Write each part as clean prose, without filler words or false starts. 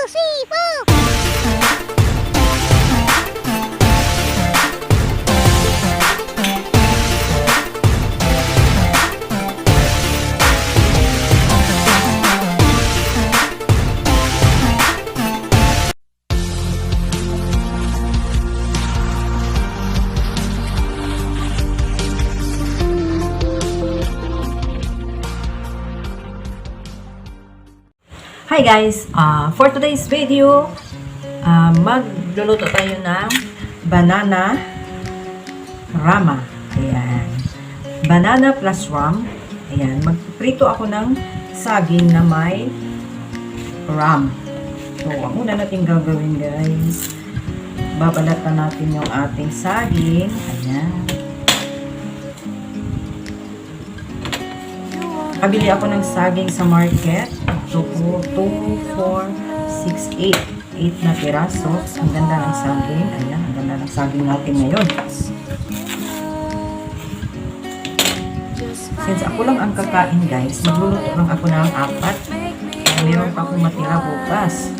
three, four. Hi guys! For today's video, magluluto tayo ng banana rama. Ayan. Banana plus rum. Ayan. Magprito ako ng saging na may rum. So, ang una natin gagawin guys, babalatan natin yung ating saging. Ayan. Kabili ako ng saging sa market. So, 2, 4, 6, 8. 8 na piraso. Ang ganda ng saging. Ayan, ang ganda ng saging natin ngayon. Since ako lang ang kakain guys, magluluto lang ako ng 4. Meron pa akong matira bukas.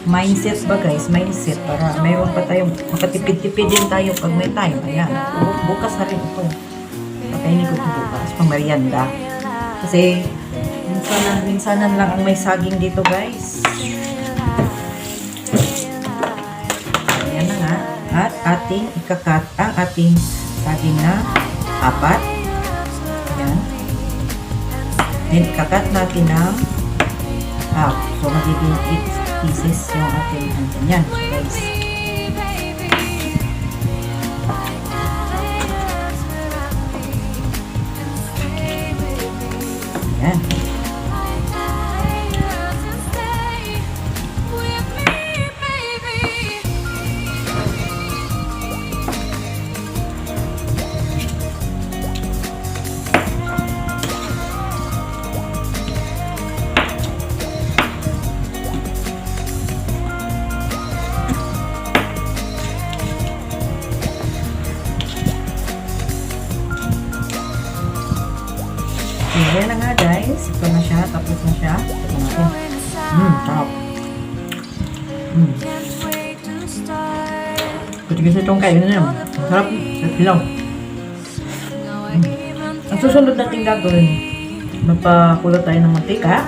Mindset ba guys? Mindset. Para meron pa tayo, makatipid-tipid din tayo pag may time. Ayan, bukas na rin ito. Pakainin ko ito bukas, pang merienda. Kasi, minsanan lang ang may saging dito guys. Ayan na nga. At ating ikakat ang ating saging na 4. Ayan. Then ikakat natin ng half. So magiging 8 pieces yung ating ganyan. So guys. Ayan. Ayan na nga guys. Ito na siya. Tapos na siya. Ito natin. Sarap. Kasi itong kain na yan. Sarap. Hilaw. Ang susunod natin gagawin, magpakulot tayo ng mantika.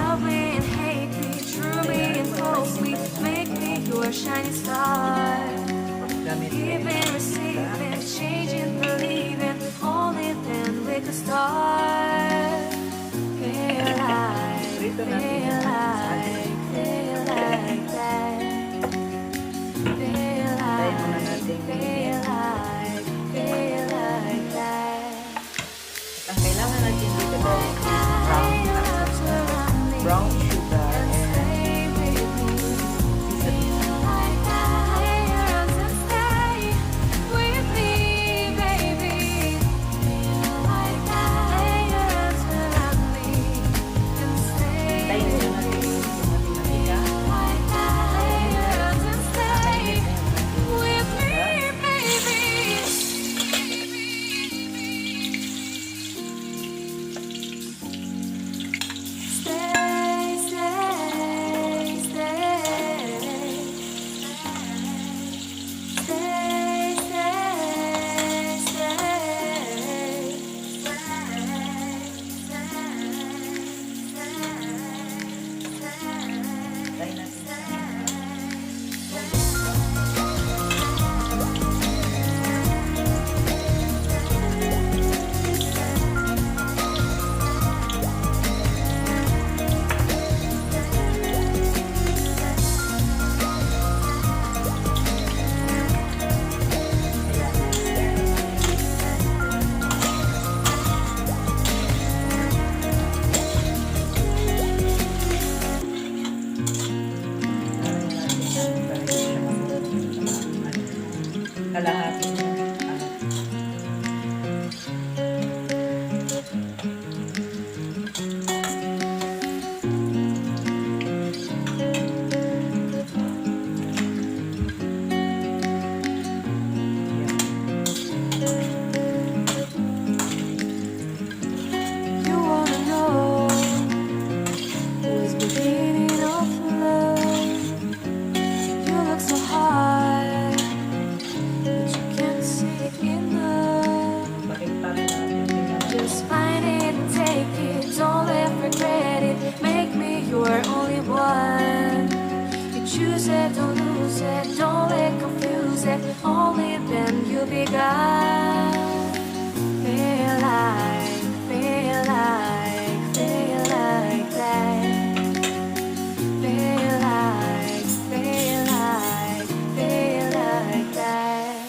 Dito natin yung tayo muna natin ang kailangan natin dito guys is brown sugar and seasoning. Kalahati. only then you'll be gone. Feel like that. Feel like that. Feel like that.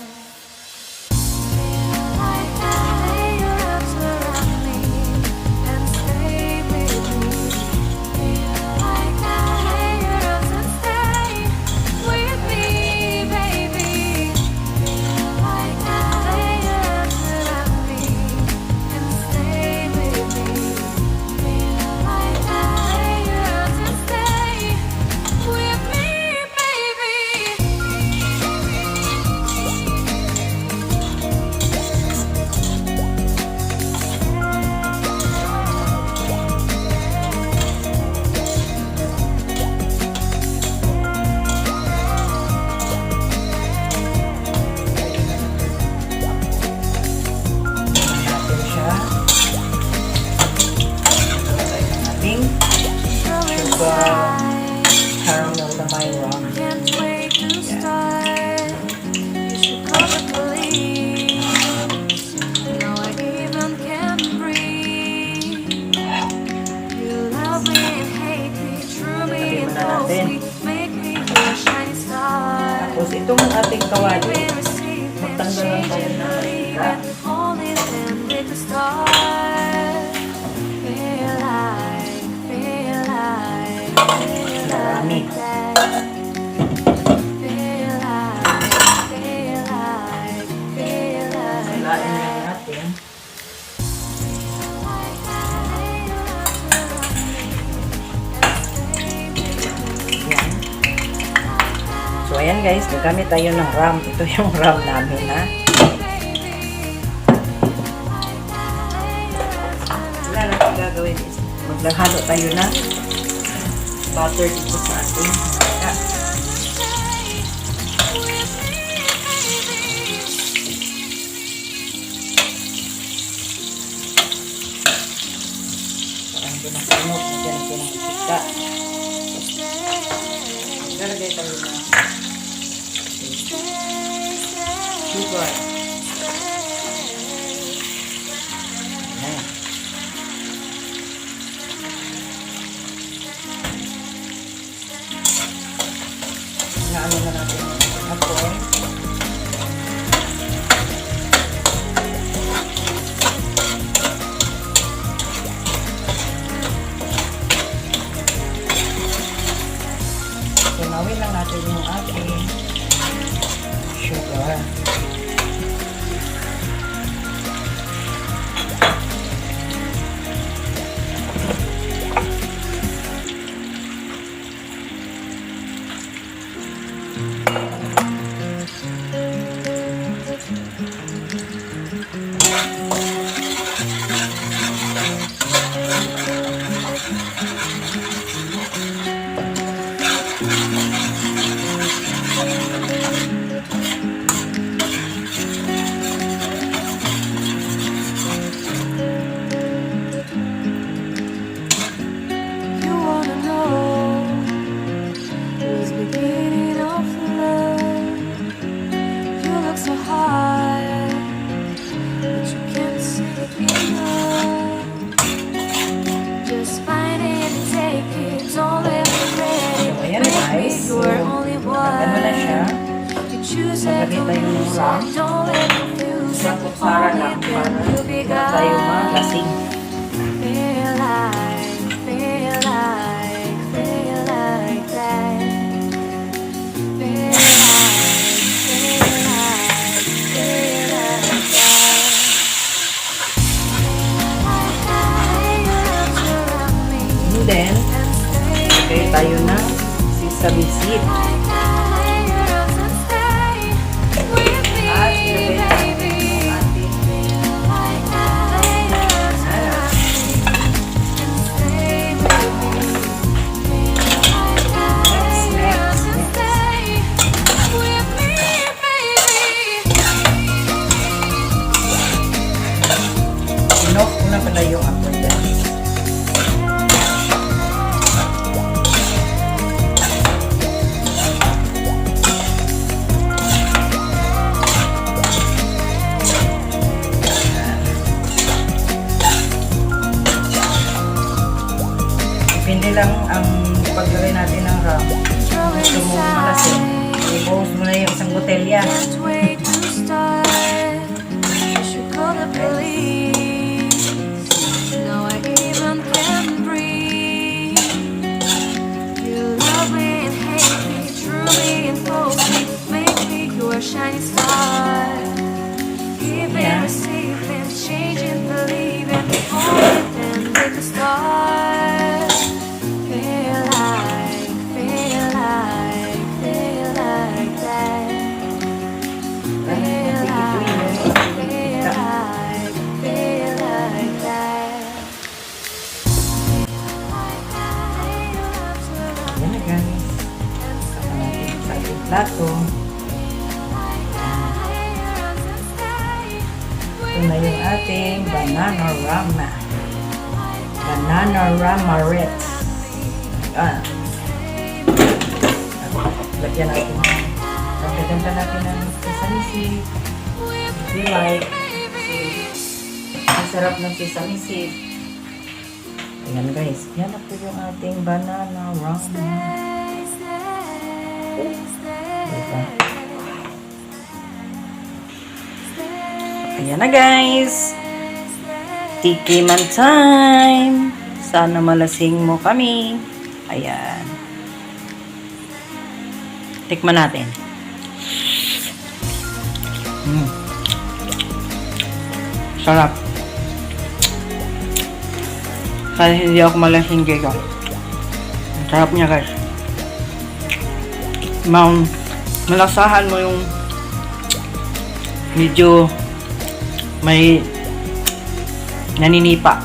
Caramel na may rum. Can't wait to start. You should call the police. Now I even can't breathe. You love me and hate me, true me and falsely, make me a shining star. Tapos itong ating kawali, We receive and magtanggal lang change tayo and ng believe mantika. it, only then we can start. Feel like Marami. that. Lain lang natin. Ayan. So ayan guys, gagamit tayo ng rum. Ito yung rum namin ha. Wala natin gagawin is maghalo tayo ng butter dito sa ating mantika. Parang pinasunog. Nagyan ko ng mantika. Lalagay tayo na sugar. Ayan. Naano na natin ako. Tunawin lang natin yung ating sugar. You wanna know who's beginning of love? You look so hard, but you can't see enough. Just find it and take it, don't let me ready. So, ayan Make me guys. your only Ano na siya? one. You choose it, Maglagay tayo ng lose rum. it, don't let me confuse Isang it. kutsara Only lang then para you'll be hindi tayo gone. malasing. Feel like that. Feel like that. And then, lagay tayo ng sesame seed. At ilagay natin yung ating sinok ko na pala yung apple guys. Yeah. can't wait to start. You should call the police. Now I even can breathe. You love me and hate me, true me and false me, make me your shining star. Giving, Yeah. receiving, changing, believing, holding and make a start. Feel like that. Feel like that. Feel like that. Yan na guys. Saka natin sa ating plato. Ito na yung ating banana rama. Banana rama-ret. Lagyan natin. Pagkaganda natin ng sesame seed. If you like. Ang sarap ng sesame seed. Ayan guys. Yan na po yung ating banana rama. Diba? Ayan na guys. Tikiman time. Sana malasing mo kami. Ayan. Tikman natin. Sarap. Kahit hindi ako malasing dito. Ang sarap niya guys. Malasahan mo yung medyo may naninipa.